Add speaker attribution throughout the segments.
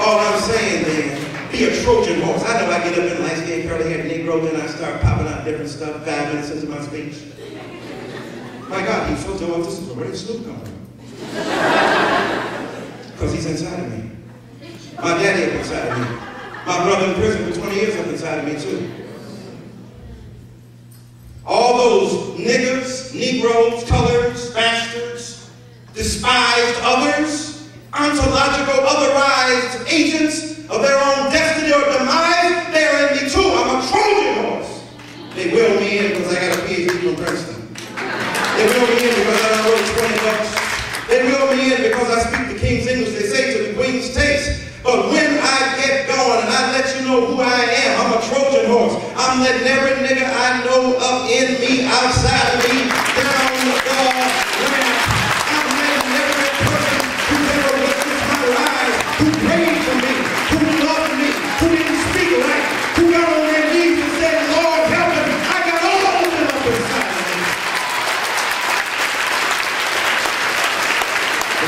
Speaker 1: All I'm saying then, be a Trojan horse. I know I get up in light-skinned, curly-haired Negro, then I start popping out different stuff 5 minutes into my speech. My God, he's so told this is where did Snoop come from? Because he's inside of me. My daddy up inside of me. My brother in prison for 20 years up inside of me too. All those niggers, Negroes, colors, bastards, despised others, ontological otherized agents of their own destiny or demise, they're in me too. I'm a Trojan horse. They will me in because I got a PhD from Princeton. They will me in because I wrote 20 books. They will me in because I speak the King's English. They say to the Queen's taste. But when I get going and I let you know who I am, I'm a Trojan horse. I'm letting every nigga I know up in me, outside of me, down the ramp. I'm letting every person who never looked into my eyes, who prayed for me, who loved me, who didn't speak right, who got on their knees and said, Lord, help me. I got all of them up inside of me.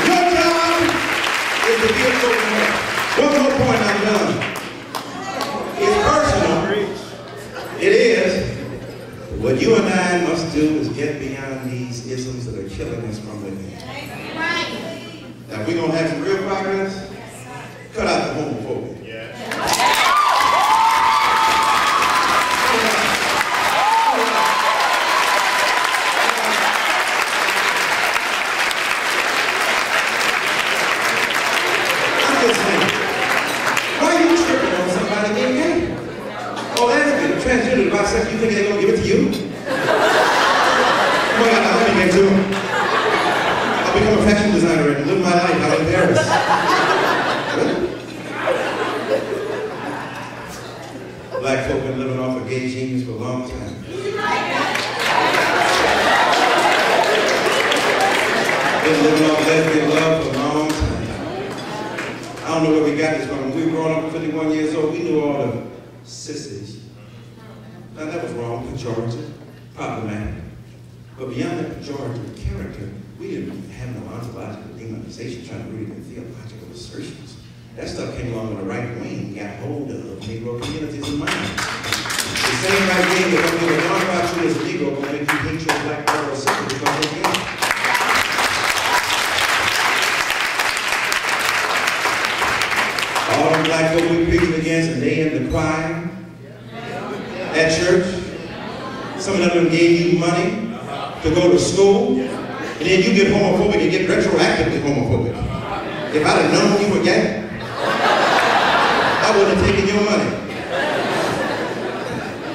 Speaker 1: Your job is to be a Trojan horse. One more point, I'm done. It's personal. It is. What you and I must do is get beyond these isms that are killing us from within. Now, if we're going to have some real progress, cut out the homophobia. Transgender, bisexual, you think they're going to give it to you? Come on, let me get to them. I'll become a fashion designer and live my life out in Paris. Black folk been living off of gay genius for a long time. Been living off lesbian love for a long time. I don't know where we got this from. When we were growing up at 51 years old, we knew all the sissies. Now that was wrong, pejorative, problematic. But beyond that pejorative character, we didn't have no ontological demonization trying to read in theological assertions. That stuff came along when the right wing got hold of Negro communities and minds. The same right wing that don't give a darn about you as a Negro will make you hate your black brother or sister because they're gay. All them black folk we preaching against and they in the choir at church. Some of them gave you money to go to school, and then you get homophobic and get retroactively homophobic. If I'd have known you were gay, I wouldn't have taken your money.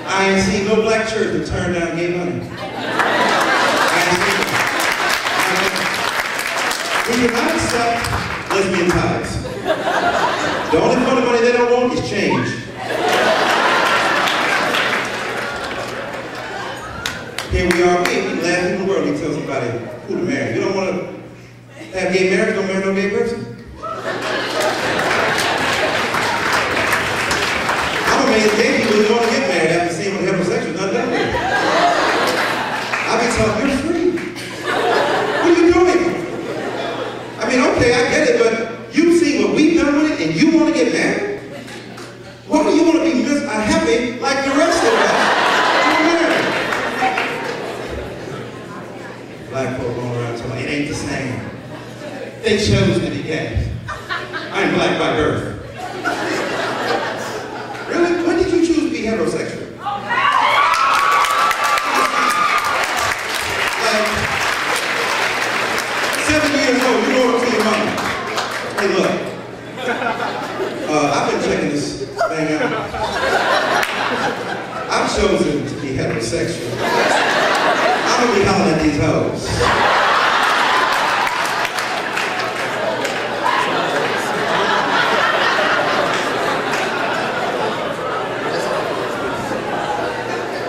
Speaker 1: I ain't seen no black church that turned down gay money. I ain't seen it. We do not accept lesbian ties. The only kind of money they don't want is change. Here we are, we last in the world, you tell somebody who to marry. You don't want to have gay marriage, don't marry no gay person. I'm amazed gay people who don't want to get married after seeing what heterosexuals done with it. I be telling you're free. What are you doing? I mean, okay, I get it, but you've seen what we've done with it and you want to get married? Why do you want to be happy like the rest of us? Black folk going around telling me it ain't the same. They chose to be gay. I'm black by birth. Really? When did you choose to be heterosexual? Like 7 years old, you go up to your mama. Hey, look. I've been checking this thing out. I've chosen to be heterosexual. I'm gonna be hollering at these hoes.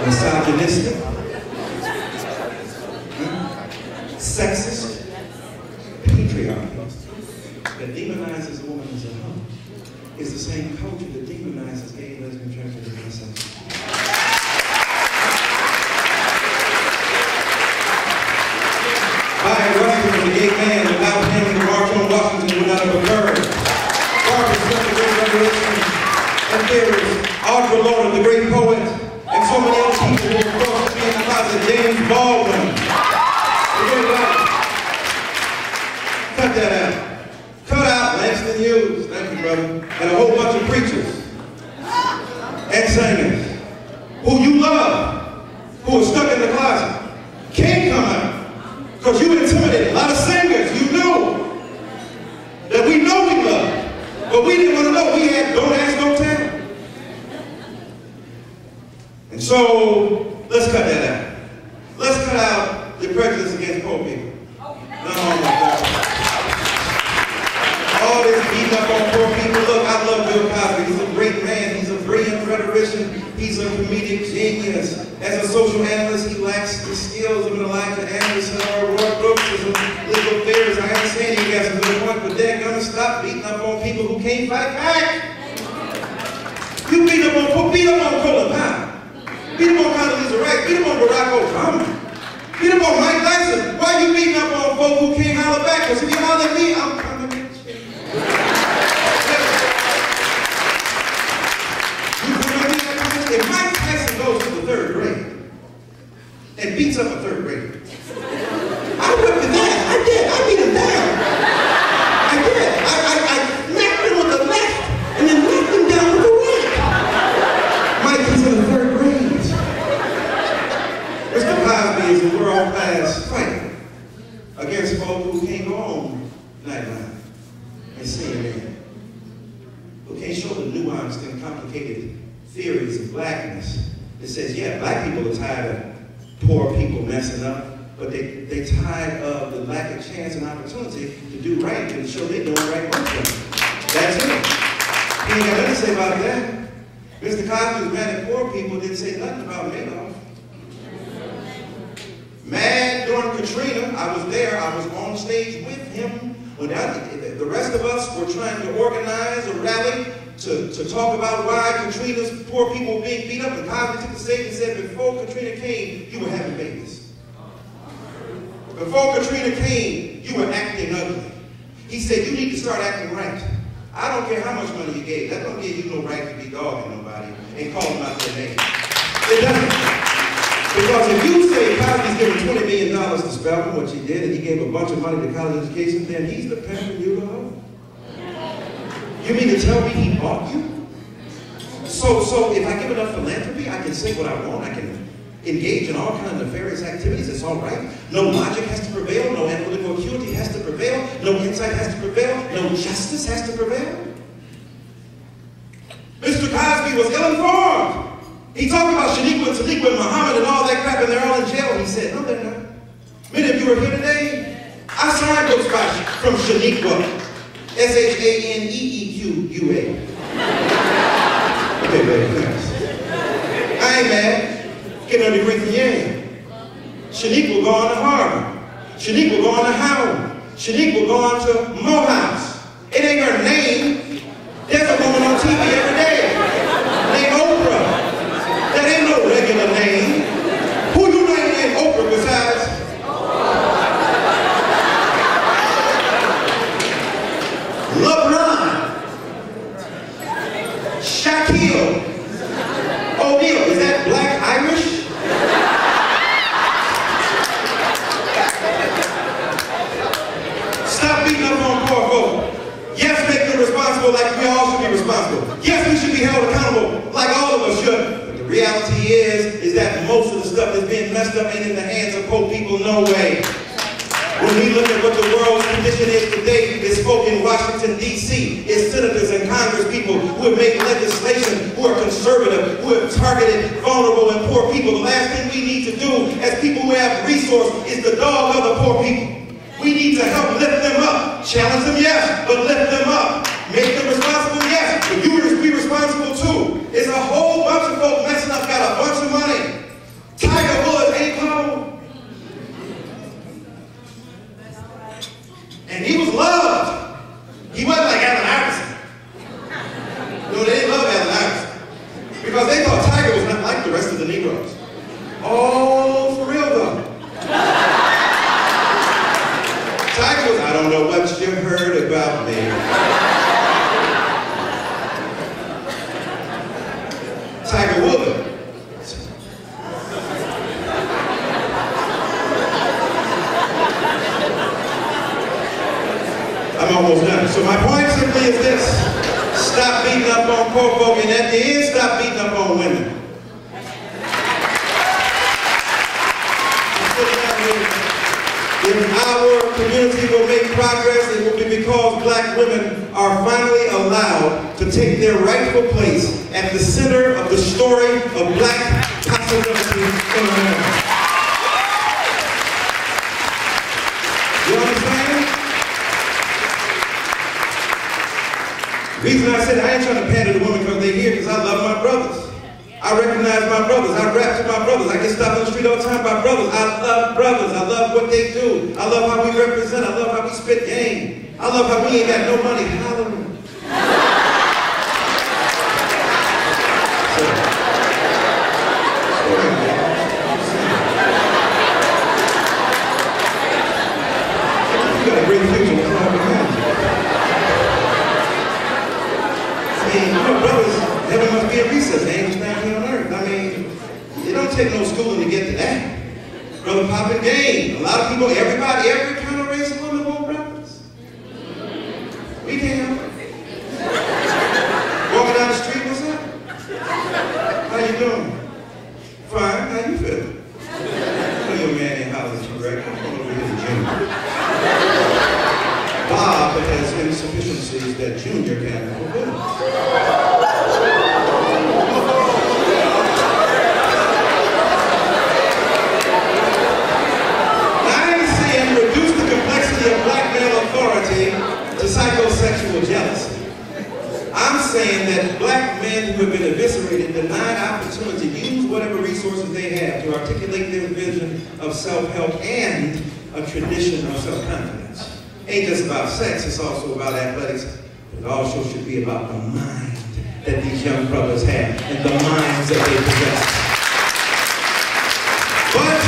Speaker 1: Misogynistic, sexist, patriarchy that demonizes a woman as a hoe is the same culture that demonizes gay, lesbian, transgender, and bisexual. By arresting the gay man without him, the march on Washington would not have occurred. Arthur Lord, the great poet, and so many other people who were forced to be in the closet. James Baldwin. Cut that out. Cut out Langston Hughes, thank you, brother, and a whole bunch of preachers and singers who you love, who are stuck in the closet, can't come out because you intimidated. A lot of singers you know that we love, but we didn't want to know. We had don't ask, don't tell. And so let's cut that out. Let's cut out the prejudice against poor people. Oh my God. All this beating up on poor people. Look, I love Bill Cosby. He's a great man. He's a brilliant rhetorician. He's a comedic genius. As a social analyst, he lacks the skills of an Elijah Anderson or Roy Brooks as a legal affairs. I understand he got some good point, but they're gonna stop beating up on people who can't fight back. You beat up on Colin Powell. Beat up on Condoleezza Rice. Beat up on Barack Obama. Beat up on Mike Tyson. Why are you beating up on folks who can't holler back? Because if you holler at me, I'm coming at you. If Mike Tyson goes to the 3rd grade and beats up a 3rd grader, I whipped him down. I did. I beat him down. I did. I knocked him with the left and then knocked him down with the right. Mike is in the 3rd grade. Mr. Cosby is a world-class fighter against folks who can't go on Nightline and CNN, who can't show the nuanced and complicated theories of blackness. It says, yeah, black people are tired of poor people messing up, but they're tired of the lack of chance and opportunity to do right and show they're doing right work for them. That's it. He ain't got nothing to say about that. Mr. Cosby was mad at poor people, didn't say nothing about Madoff. Mad during Katrina, I was there, I was on stage with him. When the rest of us were trying to organize a rally to talk about why Katrina's poor people were being beat up, and Cosby took the stage and said, before Katrina came, you were having babies. Before Katrina came, you were acting ugly. He said, you need to start acting right. I don't care how much money you gave. That don't give you no right to be dogging nobody and call them out their name. It doesn't. Because if you say Cosby's giving $20 million to Spelman, which he did, and he gave a bunch of money to college education, then he's the pimp you to hoe. You mean to tell me he bought you? So if I give enough philanthropy, I can say what I want, I can engage in all kinds of nefarious activities, it's all right. No logic has to prevail, no analytical acuity has to prevail, no insight has to prevail, no justice has to prevail. Mr. Cosby was ill-informed. He talked about Shaniqua and Taliqua and Muhammad and all that crap, and they're all in jail. He said, no, they're not. Many of you are here today. I signed books from Shaniqua, S-H-A-N-E-E-Q-U-A. Okay, baby, thanks. I ain't mad. Getting a degree from Yale. Shaniqua going to Harvard. Shaniqua going to Howard. Shaniqua going to Morehouse. It ain't her name. There's a woman on TV every day named Oprah. That ain't no regular name. Who you named Oprah besides? LeBron. Shaquille O'Neal. Is that black Irish? Stop beating up on poor folk. Yes, make them responsible like we all should be responsible. Yes, we should be held accountable like all of us should. But the reality is that most of the stuff that's being messed up ain't in the hands of poor people, no way. When we look at what the world's condition is today, it's folk in Washington, D.C., it's senators and Congress people who have made legislation, who are conservative, who have targeted vulnerable and poor people. The last thing we need to do as people who have resource is to dog other poor people. We need to help lift them up. Challenge them, yes, but lift them up. Make them responsible, yes, but you be responsible too. It's a whole bunch of folks messing up, got a bunch of money. Tiger Woods ain't cold. And he was loved. He wasn't like Allen Iverson. No, they didn't love Allen Iverson. Because they thought Tiger was not like the rest of the Negroes. Oh, for real though. Tiger was, I don't know what you heard about me. point simply is this. Stop beating up on poor folk, and at the end, stop beating up on women. If our community will make progress, it will be because black women are finally allowed to take their rightful place at the center of the story of black possibility in America. You understand? The reason I said I ain't trying to pander to women because they're here because I love my brothers. I recognize my brothers. I rap to my brothers. I get stopped on the street all the time by brothers. I love brothers. I love what they do. I love how we represent. I love how we spit game. I love how we ain't got no money. Hallelujah. You got a great future. I mean, you know, brothers, heaven must be a recess. Angels down here on earth. I mean, it don't take no schooling to get to that. Brother popping game. A lot of people, everybody, every kind of race of women want brothers. We can. Walking down the street, what's up? How you doing? Fine. How you feeling? Tell your man in house you right. Come over here to Junior. Bob has insufficiencies that Junior can't fulfill. To psychosexual jealousy. I'm saying that black men who have been eviscerated, denied opportunity to use whatever resources they have to articulate their vision of self-help and a tradition of self-confidence. Ain't just about sex, it's also about athletics. It also should be about the mind that these young brothers have and the minds that they possess. But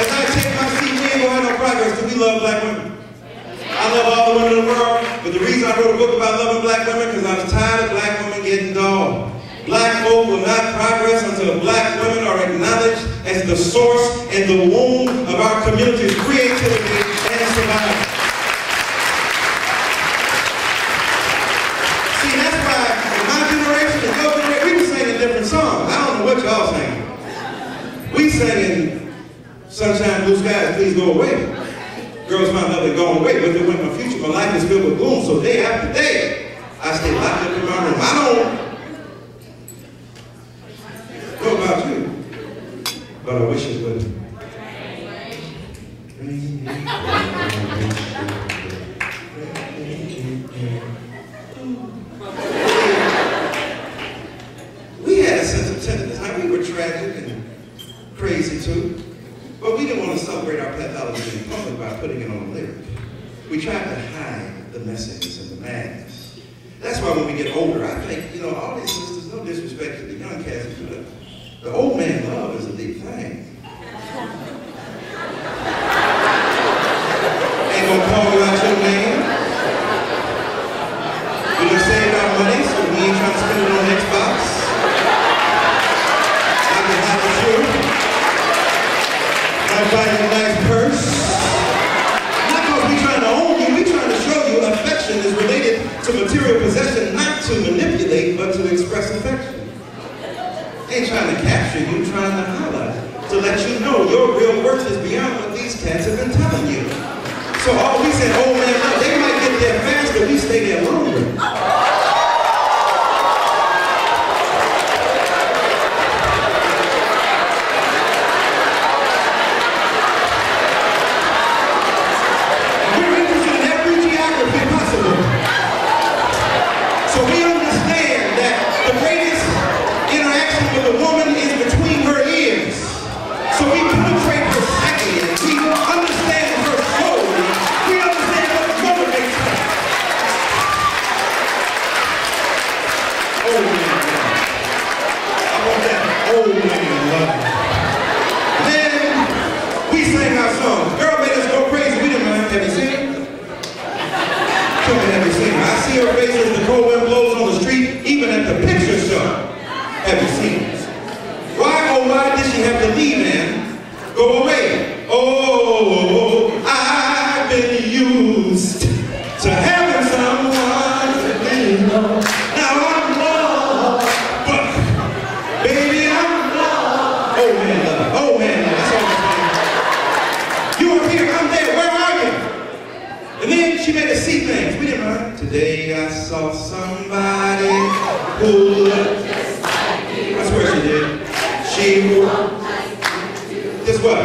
Speaker 1: as I take my seat, we ain't gonna have no progress because we love black women. I love all the women in the world, but the reason I wrote a book about loving black women because I was tired of black women getting dogged. Black folk will not progress until black women are acknowledged as the source and the womb of our community's creativity and survival. See, that's why in my generation and your generation, we were singing different songs. I don't know what y'all singing. We singing Sunshine, Blue Skies, Please Go Away. Girls found out they're going away, but they went my future. My life is filled with gloom, so day after day, I stay locked up in my room. I don't know about you, but I wish it would. We had a sense of tenderness. Now, we were tragic and crazy too. But we didn't want to celebrate our pathology in public by putting it on a lyric. We tried to hide the messiness and the madness. That's why when we get older, I think, you know, all these sisters, no disrespect to the young cats, but the old man love is a deep thing. Ain't gonna call you out your name. We done saved our money, so we ain't trying to spend it on Xbox. I can have the truth. I'm buying a nice purse. Not because we're trying to own you, we're trying to show you affection is related to material possession, not to manipulate, but to express affection. Ain't trying to capture you, trying to highlight, to let you know your real worth is beyond what these cats have been telling you. So all we said, oh man, no, they might get there faster, we stay there longer. So we understand that the greatest interaction with a woman is between her ears. So we penetrate her psyche and we understand her soul. We understand what motivates her. Old man love. I want that old man love. Then we sang our songs. Girl made us go crazy. We didn't mind. Have you seen it? Tell me, have you seen her? I see her face as the cold wind blows on the street, even at the picture show. Have you seen her? Why, oh, why did she have to leave and go away? Oh, I've been used to having someone saw somebody who looked just like you. I swear she did. She walked guess what?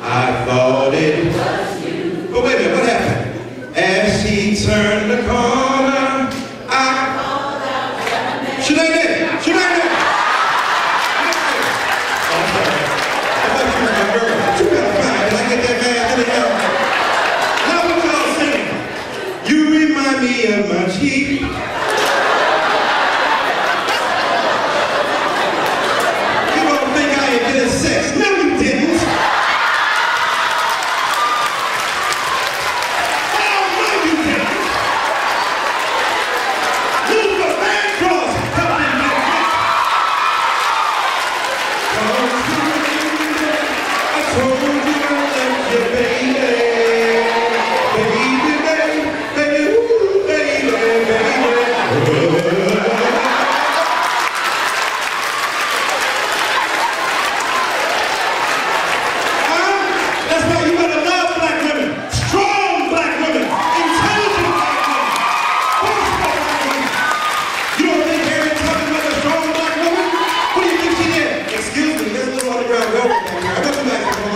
Speaker 1: I thought it was you. But wait a minute, what happened? As she turned the corner, I called out that man. She ain't there. She ain't there. Oh, I'm sorry. I thought you was my girl. You gotta find. Did I get that man? Did it help? Now what y'all singing? You remind me of my cheek. You don't think I ain't getting sex? No, you didn't.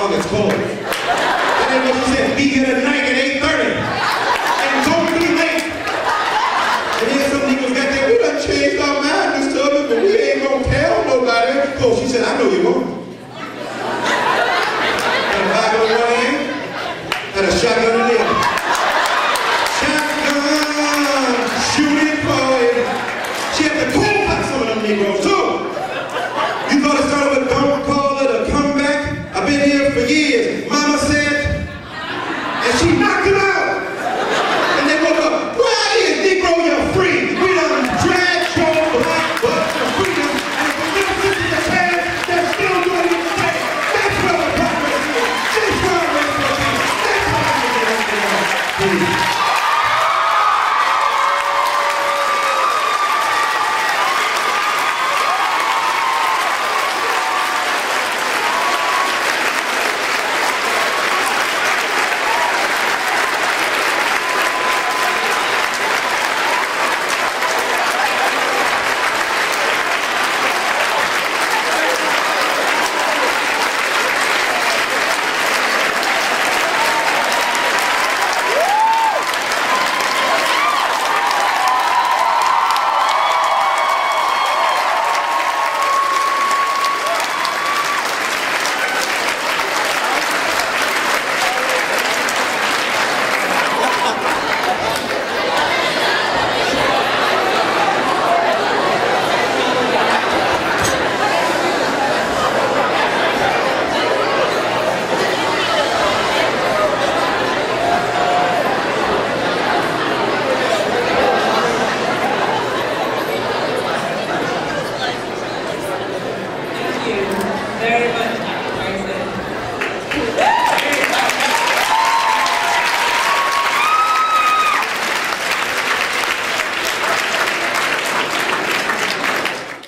Speaker 1: It's cold. And then what she said, be here tonight at 8:30. And don't be late. And then some niggas got there, we done changed our mind, Mr. Other, but we ain't gonna tell nobody. So she said, I know you won't. Had a Bible in one hand, had a shotgun in the other.